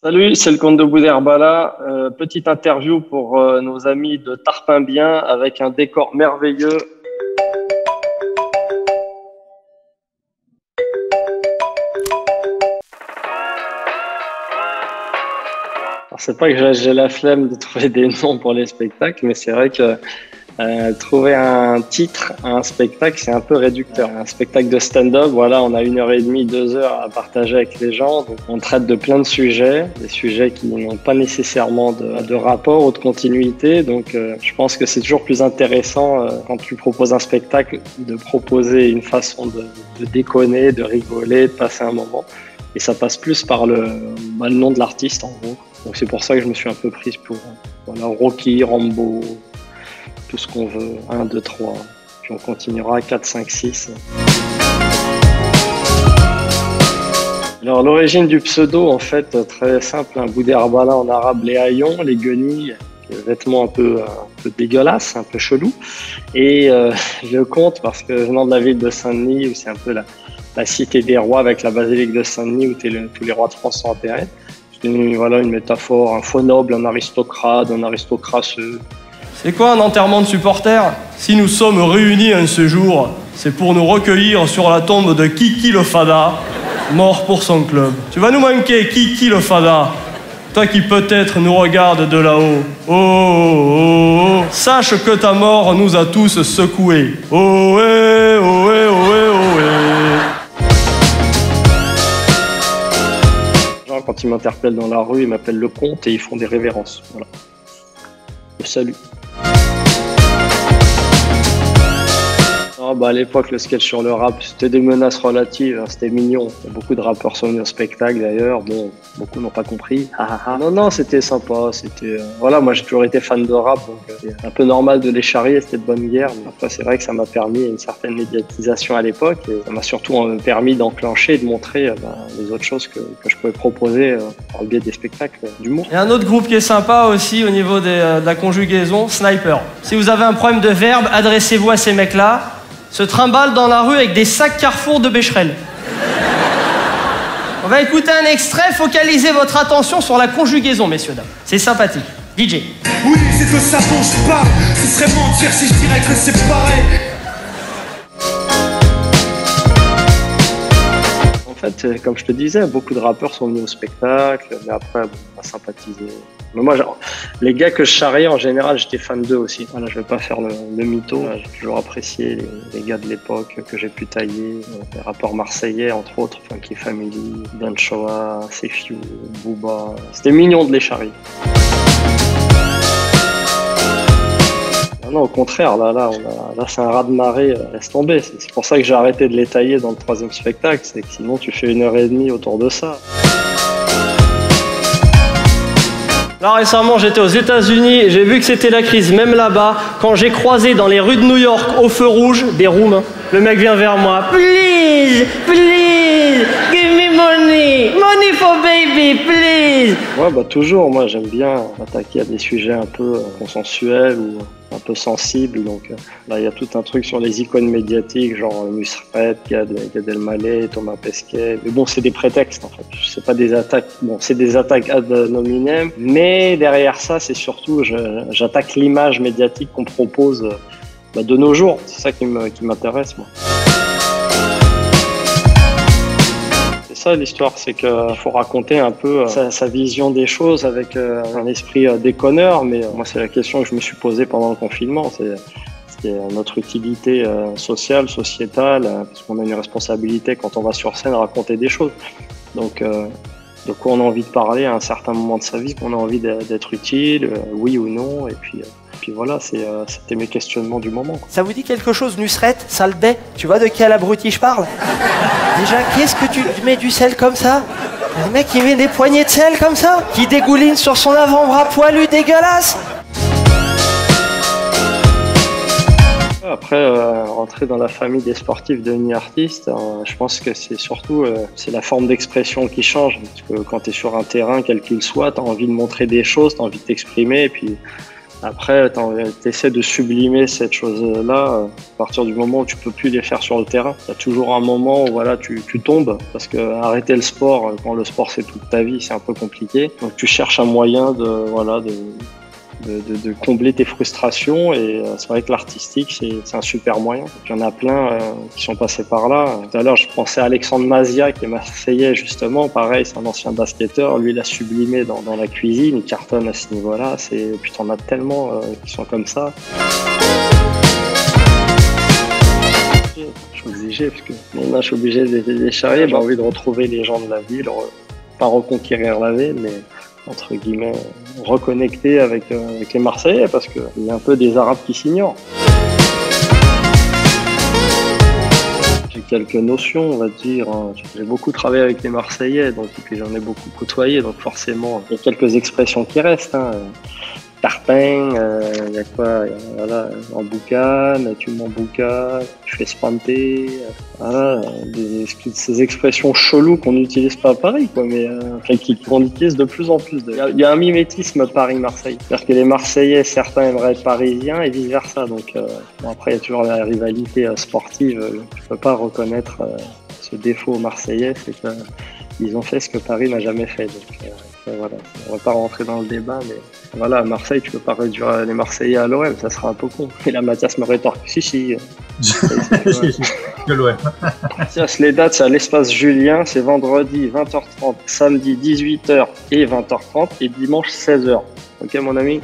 Salut, c'est le comte de Boudherbala. Petite interview pour nos amis de Tarpimbien avec un décor merveilleux. Alors, c'est pas que j'ai la flemme de trouver des noms pour les spectacles, mais c'est vrai que trouver un titre à un spectacle, c'est un peu réducteur. Un spectacle de stand-up, voilà, on a 1h30, 2 heures à partager avec les gens. Donc on traite de plein de sujets, des sujets qui n'ont pas nécessairement de rapport ou de continuité. Donc je pense que c'est toujours plus intéressant quand tu proposes un spectacle de proposer une façon de déconner, de rigoler, de passer un moment. Et ça passe plus par le nom de l'artiste en gros. Donc c'est pour ça que je me suis un peu prise pour Rocky, Rambo, tout ce qu'on veut, 1, 2, 3, puis on continuera 4, 5, 6. Alors l'origine du pseudo, en fait, très simple, un Boudherbala en arabe, les haillons, les guenilles, les vêtements un peu dégueulasses, un peu chelous. Et je compte parce que venant de la ville de Saint-Denis, où c'est un peu la cité des rois avec la basilique de Saint-Denis, où tous les rois de France sont enterrés. Voilà une métaphore, un faux noble, un aristocrate, un aristocrasseux. C'est quoi un enterrement de supporters? Si nous sommes réunis en ce jour, c'est pour nous recueillir sur la tombe de Kiki le Fada, mort pour son club. Tu vas nous manquer, Kiki le Fada, toi qui peut-être nous regardes de là-haut. Oh, oh, oh, oh. Sache que ta mort nous a tous secoués. Oh, eh, oh, eh, oh, eh, oh, eh. Quand ils m'interpellent dans la rue, ils m'appellent le comte et ils font des révérences. Voilà. Le salut. À l'époque, le sketch sur le rap, c'était des menaces relatives, hein, c'était mignon. Beaucoup de rappeurs sont venus au spectacle d'ailleurs, bon, beaucoup n'ont pas compris. Non, c'était sympa, voilà, moi j'ai toujours été fan de rap, donc c'est un peu normal de les charrier, c'était de bonne guerre. Mais après, c'est vrai que ça m'a permis une certaine médiatisation à l'époque, et ça m'a surtout permis d'enclencher et de montrer les autres choses que je pouvais proposer par le biais des spectacles d'humour. Il y a un autre groupe qui est sympa aussi au niveau de la conjugaison, Sniper. Si vous avez un problème de verbe, adressez-vous à ces mecs-là. Se trimballe dans la rue avec des sacs Carrefour de Becherel. On va écouter un extrait, focalisez votre attention sur la conjugaison, messieurs, dames. C'est sympathique. DJ. Oui, c'est de ça dont je parle. Ce serait mentir si je dirais que c'est pareil. En fait, comme je te disais, beaucoup de rappeurs sont venus au spectacle, mais après, on a sympathisé. Mais moi, les gars que je charriais, en général, j'étais fan d'eux aussi. Voilà, je vais pas faire le mytho. J'ai toujours apprécié les gars de l'époque que j'ai pu tailler. Les rappeurs marseillais, entre autres, Funky Family, Dan Shoah, Sefiu, Booba. C'était mignon de les charrier. Non, au contraire, là, c'est un raz-de-marée, laisse tomber. C'est pour ça que j'ai arrêté de les tailler dans le 3e spectacle, c'est que sinon tu fais 1h30 autour de ça. Là, récemment, j'étais aux États-Unis et j'ai vu que c'était la crise, même là-bas, quand j'ai croisé dans les rues de New York, au feu rouge, des rooms. Le mec vient vers moi. Please, please, give me money, money for baby, please. Ouais, toujours, moi j'aime bien attaquer à des sujets un peu consensuels ou un peu sensibles. Donc là, il y a tout un truc sur les icônes médiatiques, genre Nusret, Gad Elmaleh, Thomas Pesquet. Mais bon, c'est des prétextes en fait. C'est pas des attaques. Bon, c'est des attaques ad nominem, mais derrière ça, c'est surtout, j'attaque l'image médiatique qu'on propose de nos jours. C'est ça qui m'intéresse, moi. C'est ça l'histoire, c'est qu'il faut raconter un peu sa vision des choses avec un esprit déconneur, mais moi c'est la question que je me suis posée pendant le confinement, c'est notre utilité sociale, sociétale, parce qu'on a une responsabilité quand on va sur scène à raconter des choses. Donc de quoi on a envie de parler à un certain moment de sa vie, qu'on a envie d'être utile, oui ou non, et puis voilà, c'était mes questionnements du moment. Ça vous dit quelque chose, Nusret, sale baie? Tu vois de quel abruti je parle? Déjà, qu'est-ce que tu mets du sel comme ça? Le mec, il met des poignées de sel comme ça? Qui dégouline sur son avant-bras poilu dégueulasse? Après, rentrer dans la famille des sportifs, devenir artiste, je pense que c'est surtout c'est la forme d'expression qui change. Parce que quand tu es sur un terrain, quel qu'il soit, tu as envie de montrer des choses, tu as envie de t'exprimer, et puis Après, tu essaies de sublimer cette chose-là à partir du moment où tu peux plus les faire sur le terrain. Il y a toujours un moment où voilà, tu tombes, parce que arrêter le sport, quand le sport c'est toute ta vie, c'est un peu compliqué. Donc tu cherches un moyen de combler tes frustrations, et c'est vrai que l'artistique c'est un super moyen. Il y en a plein qui sont passés par là. Tout à l'heure je pensais à Alexandre Mazia qui est marseillais justement, pareil, c'est un ancien basketteur, lui il a sublimé dans la cuisine, il cartonne à ce niveau-là, puis t'en as tellement qui sont comme ça. Je suis obligé, parce que je suis obligé de les charrier, j'ai envie de retrouver les gens de la ville, pas reconquérir la ville, mais entre guillemets, reconnecter avec les Marseillais, parce qu'il y a un peu des Arabes qui s'ignorent. J'ai quelques notions, on va dire. J'ai beaucoup travaillé avec les Marseillais, et puis j'en ai beaucoup côtoyé, donc forcément, il y a quelques expressions qui restent. Tarpin, il y a quoi, voilà, en boucan, tu m'emboucanes, tu fais spanter, voilà, ces expressions cheloues qu'on n'utilise pas à Paris, quoi, mais qu'on utilise de plus en plus. Il y a un mimétisme Paris-Marseille, c'est-à-dire que les Marseillais, certains aimeraient être parisiens et vice versa. Donc après, il y a toujours la rivalité sportive. Je peux pas reconnaître ce défaut marseillais, c'est qu'ils ont fait ce que Paris n'a jamais fait. Donc, voilà, on va pas rentrer dans le débat, mais voilà, à Marseille, tu peux pas réduire les Marseillais à l'OM, ça sera un peu con. Et là, Mathias me rétorque, si. De l'OM. Tiens, les dates, c'est à l'espace Julien, c'est vendredi 20h30, samedi 18h et 20h30, et dimanche 16h. Ok, mon ami?